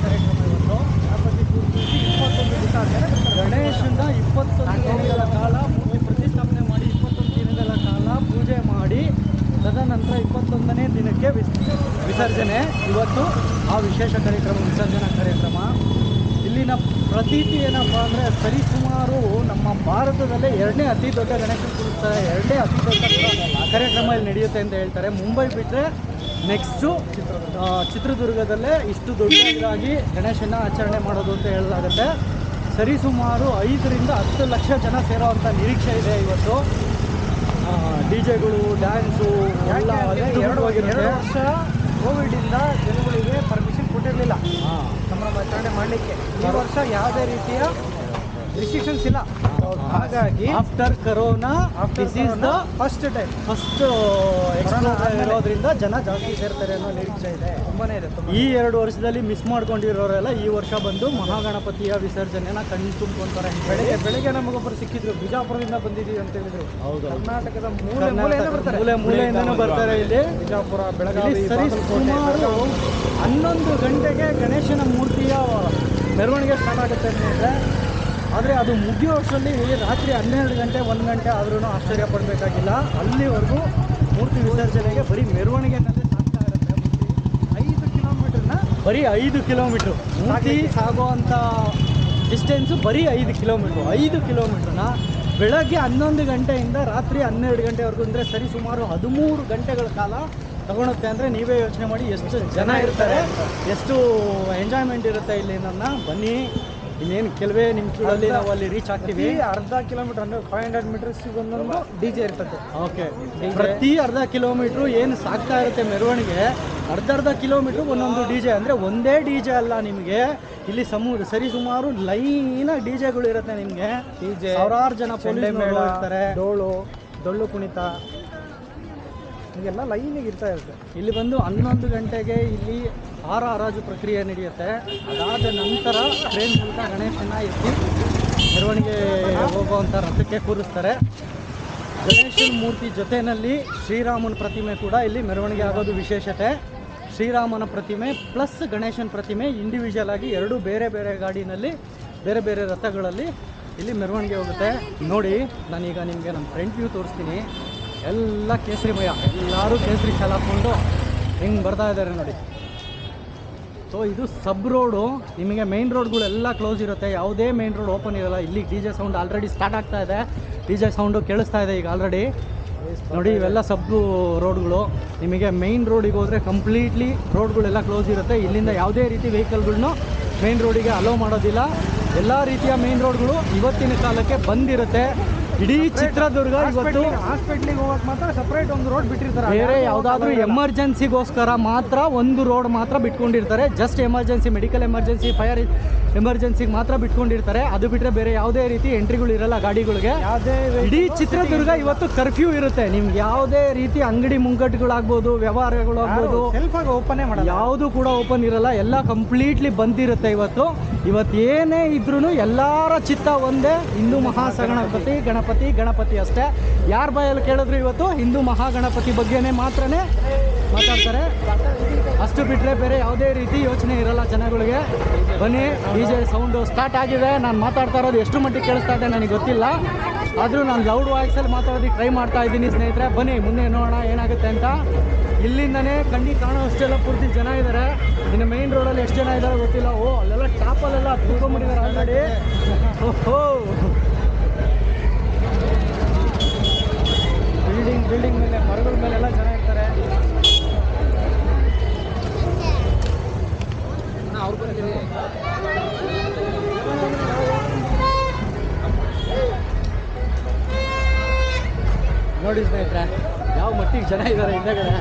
ಕಾರ್ಯಕ್ರಮ ಇವತ್ತು. ಗಣಪತಿ ಪೂಜೆ 21 ದಿವಸ ಆದಮೇಲೆ ಗಣೇಶನ 21 ದಿನಗಳ ಕಾಲ ಮೂರ್ತಿ ಪ್ರತಿಷ್ಠಾಪನೆ ಮಾಡಿ 21 ದಿನಗಳ ಕಾಲ ಪೂಜೆ ಮಾಡಿ ತದನಂತರ 21ನೇ ದಿನಕ್ಕೆ ವಿಸರ್ಜನೆ. ಇವತ್ತು ಆ ವಿಶೇಷ ಕಾರ್ಯಕ್ರಮ, ವಿಸರ್ಜನಾ ಕಾರ್ಯಕ್ರಮ. ಇಲ್ಲಿನ ಪ್ರತೀತಿ ಏನಪ್ಪ ಅಂದರೆ ಸರಿಸುಮಾರು ನಮ್ಮ ಭಾರತದಲ್ಲೇ 2ನೇ ಅತಿ ದೊಡ್ಡ ಗಣೇಶ ಕೂರಿಸ್ತಾರೆ, 2ನೇ ಅತಿ ದೊಡ್ಡ ಕಾರ್ಯಕ್ರಮ ಇಲ್ಲಿ ನಡೆಯುತ್ತೆ ಅಂತ ಹೇಳ್ತಾರೆ. ಮುಂಬೈ ಬಿಟ್ಟರೆ ನೆಕ್ಸ್ಟು ಚಿತ್ರದುರ್ಗದಲ್ಲೇ ಇಷ್ಟು ದೊಡ್ಡದಾಗಿ ಗಣೇಶನ ಆಚರಣೆ ಮಾಡೋದು ಅಂತ ಹೇಳಲಾಗುತ್ತೆ. ಸರಿಸುಮಾರು 5 ರಿಂದ 10 ಲಕ್ಷ ಜನ ಸೇರೋವಂಥ ನಿರೀಕ್ಷೆ ಇದೆ ಇವತ್ತು. ಡಿ ಜೆಗಳು, ಡ್ಯಾನ್ಸು ಎಲ್ಲ 2 ವರ್ಷ ಕೋವಿಡಿಂದ ಜನಗಳಿಗೆ ಪರ್ಮಿಷನ್ ಕೊಟ್ಟಿರಲಿಲ್ಲ ಸಂಭ್ರಮಾಚರಣೆ ಮಾಡಲಿಕ್ಕೆ. ಈ ವರ್ಷ ಯಾವುದೇ ರೀತಿಯ ರಿಸ್ಟ್ರಿಕ್ಷನ್ಸ್ ಇಲ್ಲ. ಹಾಗಾಗಿ after corona this is the first time ಇರೋದ್ರಿಂದ ಜನ ಜಾಸ್ತಿ ಸೇರ್ತಾರೆ ಅನ್ನೋ ನಿರೀಕ್ಷೆ ಇದೆ. ತುಂಬಾನೇ ಇದೆ. ಈ 2 ವರ್ಷದಲ್ಲಿ ಮಿಸ್ ಮಾಡ್ಕೊಂಡಿರೋರೆಲ್ಲ ಈ ವರ್ಷ ಬಂದು ಮಹಾಗಣಪತಿಯ ವಿಸರ್ಜನೆನ ಕಣ್ಣು ತುಂಬ್ಕೊಂತಾರೆ. ಬೆಳಗ್ಗೆ ನಮಗೊಬ್ಬರು ಸಿಕ್ಕಿದ್ರು, ಬಿಜಾಪುರದಿಂದ ಬಂದಿದ್ದೀವಿ ಅಂತ ಹೇಳಿದ್ರು. ಹೌದು, ಕರ್ನಾಟಕದ ಮೂಲೆಯಿಂದನೂ ಬರ್ತಾರೆ ಇಲ್ಲಿ. ಬಿಜಾಪುರ, ಬೆಳಗಾವಿ, ಸರಿ ಸುಮಾರು 11 ಗಂಟೆಗೆ ಗಣೇಶನ ಮೂರ್ತಿಯ ಮೆರವಣಿಗೆ ಸ್ಟಾರ್ಟ್ ಆಗುತ್ತೆ ಅಂತಂದರೆ, ಆದರೆ ಅದು ಮುಗಿಯೋಷ್ಟರಲ್ಲಿ ರಾತ್ರಿ 12 ಗಂಟೆ 1 ಗಂಟೆ ಆದ್ರೂ ಆಶ್ಚರ್ಯ ಪಡಬೇಕಾಗಿಲ್ಲ. ಅಲ್ಲಿವರೆಗೂ ಮೂರ್ತಿ ವಿಸರ್ಜನೆಗೆ ಬರೀ ಮೆರವಣಿಗೆನಲ್ಲೇ ಸಾಗ್ತಾ ಇರುತ್ತೆ. ಮೂರ್ತಿ 5 ಕಿಲೋಮೀಟರ್ನ ಬರೀ 5 ಕಿಲೋಮೀಟ್ರು ಮೂರ್ತಿ ಸಾಗುವಂಥ ಡಿಸ್ಟೆನ್ಸು ಬರೀ 5 ಕಿಲೋಮೀಟ್ರು. 5 ಕಿಲೋಮೀಟ್ರನ್ನ ಬೆಳಗ್ಗೆ 11 ಗಂಟೆಯಿಂದ ರಾತ್ರಿ 12 ಗಂಟೆವರೆಗೂ ಅಂದರೆ ಸರಿ ಸುಮಾರು 13 ಗಂಟೆಗಳ ಕಾಲ ತಗೊಳುತ್ತೆ. ಅಂದರೆ ನೀವೇ ಯೋಚನೆ ಮಾಡಿ ಎಷ್ಟು ಜನ ಇರ್ತಾರೆ, ಎಷ್ಟು ಎಂಜಾಯ್ಮೆಂಟ್ ಇರುತ್ತೆ ಇಲ್ಲಿ. ಬನ್ನಿ, ಇನ್ನೇನು ಕೆಲವೇ ನಿಮಿಷಗಳಲ್ಲಿ ನಾವು ಅಲ್ಲಿ ರೀಚ್ ಆಗ್ತೀವಿ. ಅರ್ಧ ಕಿಲೋಮೀಟರ್ ಅಂದರೆ 500 ಮೀಟರ್ಸ್ಗೆ ಒಂದೊಂದು ಡಿ ಜೆ ಇರ್ತದೆ. ಓಕೆ, ಪ್ರತಿ ಅರ್ಧ ಕಿಲೋಮೀಟ್ರು ಏನು ಸಾಗ್ತಾ ಇರುತ್ತೆ ಮೆರವಣಿಗೆ, ಅರ್ಧ ಕಿಲೋಮೀಟ್ರು ಒಂದೊಂದು ಡಿ ಜೆ. ಅಂದರೆ ಒಂದೇ ಡಿ ಜೆ ಅಲ್ಲ, ನಿಮಗೆ ಇಲ್ಲಿ ಸರಿ ಸುಮಾರು ಲೈನಾಗಿ ಡಿ ಜೆಗಳು ಇರುತ್ತೆ. ನಿಮಗೆ ಡಿ ಜೆ, ಸಾವಿರಾರು ಜನ ಪೊಲೀಸ್ ಮೇಳ ಇರ್ತಾರೆ, ಡೊಳ್ಳು ಕುಣಿತ ಹೀಗೆಲ್ಲ ಲೈನಿಗೆ ಇರ್ತಾ ಇರುತ್ತೆ. ಇಲ್ಲಿ ಬಂದು 11 ಗಂಟೆಗೆ ಇಲ್ಲಿ ಹರಾಜು ಪ್ರಕ್ರಿಯೆ ನಡೆಯುತ್ತೆ. ಅದಾದ ನಂತರ ಟ್ರೈನ್ ಮೂಲಕ ಗಣೇಶನ ಎತ್ತಿ ಮೆರವಣಿಗೆ ಹೋಗುವಂಥ ರಥಕ್ಕೆ ಕೂರಿಸ್ತಾರೆ. ಗಣೇಶನ ಮೂರ್ತಿ ಜೊತೆಯಲ್ಲಿ ಶ್ರೀರಾಮನ ಪ್ರತಿಮೆ ಕೂಡ ಇಲ್ಲಿ ಮೆರವಣಿಗೆ ಆಗೋದು ವಿಶೇಷತೆ. ಶ್ರೀರಾಮನ ಪ್ರತಿಮೆ ಪ್ಲಸ್ ಗಣೇಶನ ಪ್ರತಿಮೆ ಇಂಡಿವಿಜುವಲ್ ಆಗಿ 2 ಬೇರೆ ಬೇರೆ ಗಾಡಿನಲ್ಲಿ ಬೇರೆ ಬೇರೆ ರಥಗಳಲ್ಲಿ ಇಲ್ಲಿ ಮೆರವಣಿಗೆ ಹೋಗುತ್ತೆ. ನೋಡಿ, ನಾನೀಗ ನಿಮಗೆ ನಮ್ಮ ಫ್ರಂಟ್ ವ್ಯೂ ತೋರಿಸ್ತೀನಿ. ಎಲ್ಲ ಕೇಸರಿಮಯ, ಎಲ್ಲರೂ ಕೇಸರಿ ಶಾಲ ಹಾಕ್ಕೊಂಡು ಹೆಂಗೆ ಬರ್ತಾ ಇದ್ದಾರೆ ನೋಡಿ. ಸೊ ಇದು ಸಬ್ ರೋಡು. ನಿಮಗೆ ಮೈನ್ ರೋಡ್ಗಳೆಲ್ಲ ಕ್ಲೋಸ್ ಇರುತ್ತೆ, ಯಾವುದೇ ಮೈನ್ ರೋಡ್ ಓಪನ್ ಇರೋಲ್ಲ. ಇಲ್ಲಿ D J sound already start ಆಗ್ತಾ ಇದೆ. ಡಿ ಜೆ ಸೌಂಡು ಕೇಳಿಸ್ತಾ ಇದೆ ಈಗ ಆಲ್ರೆಡಿ. ನೋಡಿ, ಇವೆಲ್ಲ ಸಬ್ ರೋಡ್ಗಳು. ನಿಮಗೆ ಮೈನ್ ರೋಡಿಗೆ ಹೋದರೆ ಕಂಪ್ಲೀಟ್ಲಿ ರೋಡ್ಗಳೆಲ್ಲ ಕ್ಲೋಸ್ ಇರುತ್ತೆ. ಇಲ್ಲಿಂದ ಯಾವುದೇ ರೀತಿ ವೆಹಿಕಲ್ಗಳನ್ನೂ ಮೈನ್ ರೋಡಿಗೆ ಅಲೋ ಮಾಡೋದಿಲ್ಲ. ಎಲ್ಲ ರೀತಿಯ ಮೈನ್ ರೋಡ್ಗಳು ಇವತ್ತಿನ ಕಾಲಕ್ಕೆ ಬಂದಿರುತ್ತೆ. ಇಡೀ ಚಿತ್ರದುರ್ಗ ಇವತ್ತು ಹಾಸ್ಪಿಟ್ಲಿಗೆ ಹೋಗಕ್ಕೆ ಮಾತ್ರ ಸಪ್ರೇಟ್ ಒಂದು ರೋಡ್ ಬಿಟ್ಟಿರ್ತಾರೆ. ಬೇರೆ ಯಾವುದಾದ್ರೂ ಎಮರ್ಜೆನ್ಸಿಗೋಸ್ಕರ ಮಾತ್ರ ಒಂದು ರೋಡ್ ಮಾತ್ರ ಬಿಟ್ಕೊಂಡಿರ್ತಾರೆ. Just emergency, medical emergency, fire ಎಮರ್ಜೆನ್ಸಿಗೆ ಮಾತ್ರ ಬಿಟ್ಕೊಂಡಿರ್ತಾರೆ. ಅದು ಬಿಟ್ಟರೆ ಬೇರೆ ಯಾವುದೇ ರೀತಿ ಎಂಟ್ರಿಗಳು ಇರಲ್ಲ ಗಾಡಿಗಳಿಗೆ. ಇಡೀ ಚಿತ್ರದುರ್ಗ ಇವತ್ತು ಕರ್ಫ್ಯೂ ಇರುತ್ತೆ. ನಿಮ್ಗೆ ಯಾವುದೇ ರೀತಿ ಅಂಗಡಿ ಮುಂಗಟ್ಟುಗಳಾಗ್ಬೋದು, ವ್ಯವಹಾರಗಳು ಆಗ್ಬೋದು, ಸೆಲ್ಫಾಗಿ ಓಪನ್ನೇ ಮಾಡಲ್ಲ, ಯಾವುದು ಕೂಡ ಓಪನ್ ಇರಲ್ಲ. ಎಲ್ಲ ಕಂಪ್ಲೀಟ್ಲಿ ಬಂದಿರುತ್ತೆ. ಇವತ್ತೇನೇ ಇದ್ರೂ ಎಲ್ಲರ ಚಿತ್ತ ಒಂದೇ, ಹಿಂದೂ ಮಹಾಗಣಪತಿ ಗಣಪತಿ ಅಷ್ಟೇ. ಯಾರ ಬಾಯಲ್ಲಿ ಕೇಳಿದ್ರು ಇವತ್ತು ಹಿಂದೂ ಮಹಾಗಣಪತಿ ಬಗ್ಗೆನೇ ಮಾತ್ರನೇ ಮಾತಾಡ್ತಾರೆ. ಅಷ್ಟು ಬಿಟ್ಟರೆ ಬೇರೆ ಯಾವುದೇ ರೀತಿ ಯೋಚನೆ ಇರಲ್ಲ ಜನಗಳಿಗೆ. ಬನ್ನಿ, ಡಿ ಜೆ ಸೌಂಡು ಸ್ಟಾರ್ಟ್ ಆಗಿದೆ. ನಾನು ಮಾತಾಡ್ತಾ ಇರೋದು ಎಷ್ಟು ಮಟ್ಟಿಗೆ ಕೇಳಿಸ್ತಾ ಇದೆ ನನಗೆ ಗೊತ್ತಿಲ್ಲ, ಆದರೂ ನಾನು ಲೌಡ್ ವಾಯ್ಸಲ್ಲಿ ಮಾತಾಡೋದಕ್ಕೆ ಟ್ರೈ ಮಾಡ್ತಾ ಇದ್ದೀನಿ ಸ್ನೇಹಿತರೆ. ಬನ್ನಿ, ಮುಂದೆ ನೋಡೋಣ ಏನಾಗುತ್ತೆ ಅಂತ. ಇಲ್ಲಿಂದನೇ ಕಣ್ಣಿಗೆ ಕಾಣೋ ಅಷ್ಟೆಲ್ಲ ಪೂರ್ತಿ ಜನ ಇದ್ದಾರೆ. ಇನ್ನು ಮೈನ್ ರೋಡಲ್ಲಿ ಎಷ್ಟು ಜನ ಇದ್ದಾರೆ ಗೊತ್ತಿಲ್ಲ. ಅಲ್ಲೆಲ್ಲ ಟಾಪಲ್ಲೆಲ್ಲ ತುಂಬಿಕೊಂಡಿದ್ದಾರೆ ಆಲ್ರೆಡಿ. ಓಹೋ, ಬಿಲ್ಡಿಂಗ್ ಮೇಲೆ, ಮರಗಳ ಮೇಲೆಲ್ಲ ಜನ ಇರ್ತಾರೆ. ನೋಡಿ ಸ್ನೇಹಿತರೆ, ಯಾವ ಮಟ್ಟಿಗೆ ಜನ ಇದ್ದಾರೆ ಹಿಂದೆಗಡೆ.